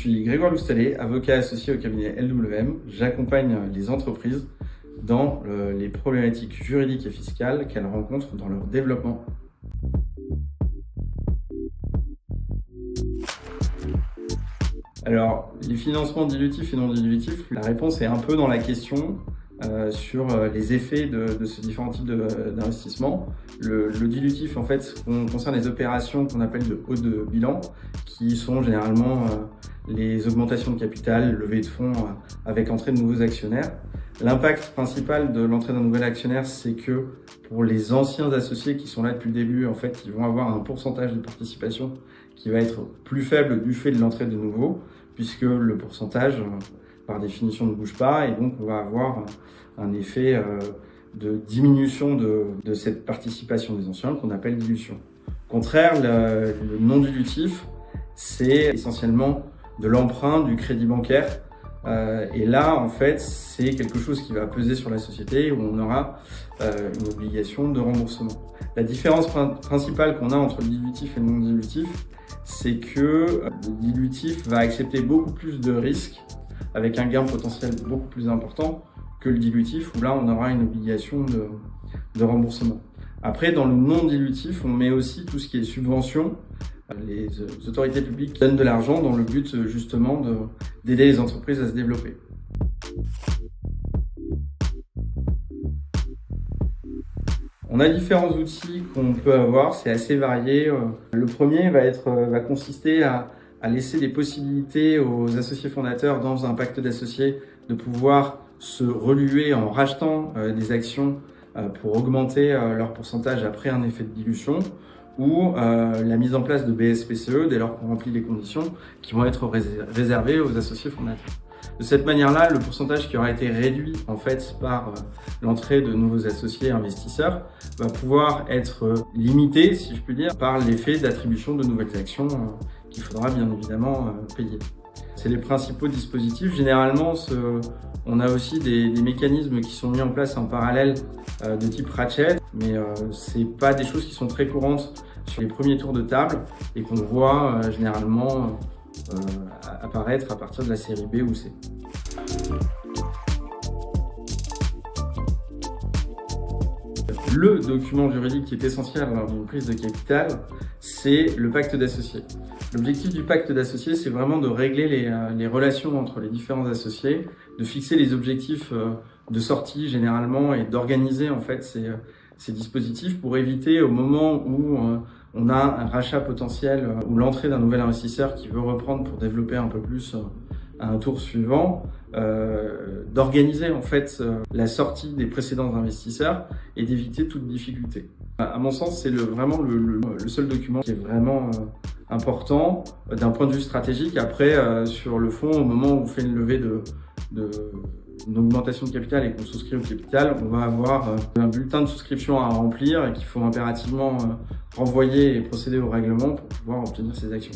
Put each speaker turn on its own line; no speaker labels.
suis Grégoire Loustalet, avocat associé au cabinet LWM. J'accompagne les entreprises dans les problématiques juridiques et fiscales qu'elles rencontrent dans leur développement. Alors, les financements dilutifs et non dilutifs, la réponse est un peu dans la question sur les effets de ces différents types d'investissements. Le dilutif, en fait, concerne les opérations qu'on appelle de haut de bilan, qui sont généralement les augmentations de capital, levée de fonds avec entrée de nouveaux actionnaires. L'impact principal de l'entrée d'un nouvel actionnaire, c'est que pour les anciens associés qui sont là depuis le début, en fait, ils vont avoir un pourcentage de participation qui va être plus faible du fait de l'entrée de nouveaux, puisque le pourcentage, par définition, ne bouge pas, et donc on va avoir un effet de diminution de cette participation des anciens qu'on appelle dilution. Au contraire, le non dilutif, c'est essentiellement de l'emprunt, du crédit bancaire. Et là, en fait, c'est quelque chose qui va peser sur la société où on aura une obligation de remboursement. La différence principale qu'on a entre le dilutif et le non dilutif, c'est que le dilutif va accepter beaucoup plus de risques avec un gain potentiel beaucoup plus important que le dilutif où là, on aura une obligation de remboursement. Après, dans le non dilutif, on met aussi tout ce qui est subvention. Les autorités publiques donnent de l'argent dans le but justement d'aider les entreprises à se développer. On a différents outils qu'on peut avoir, c'est assez varié. Le premier va consister à laisser des possibilités aux associés fondateurs dans un pacte d'associés de pouvoir se reluer en rachetant des actions pour augmenter leur pourcentage après un effet de dilution, ou la mise en place de BSPCE dès lors qu'on remplit les conditions qui vont être réservées aux associés fondateurs. De cette manière-là, le pourcentage qui aura été réduit en fait par l'entrée de nouveaux associés investisseurs va pouvoir être limité, si je puis dire, par l'effet d'attribution de nouvelles actions qu'il faudra bien évidemment payer. C'est les principaux dispositifs. Généralement, on a aussi des mécanismes qui sont mis en place en parallèle de type ratchet, mais c'est pas des choses qui sont très courantes sur les premiers tours de table et qu'on voit généralement apparaître à partir de la série B ou C. Le document juridique qui est essentiel dans une prise de capital, c'est le pacte d'associés. L'objectif du pacte d'associés, c'est vraiment de régler les relations entre les différents associés, de fixer les objectifs de sortie généralement et d'organiser en fait ces dispositifs pour éviter au moment où on a un rachat potentiel ou l'entrée d'un nouvel investisseur qui veut reprendre pour développer un peu plus à un tour suivant, d'organiser en fait la sortie des précédents investisseurs et d'éviter toute difficulté. À mon sens, c'est vraiment le seul document qui est vraiment important d'un point de vue stratégique. Après, sur le fond, au moment où on fait une levée une augmentation de capital et qu'on souscrit au capital, on va avoir un bulletin de souscription à remplir et qu'il faut impérativement renvoyer et procéder au règlement pour pouvoir obtenir ces actions.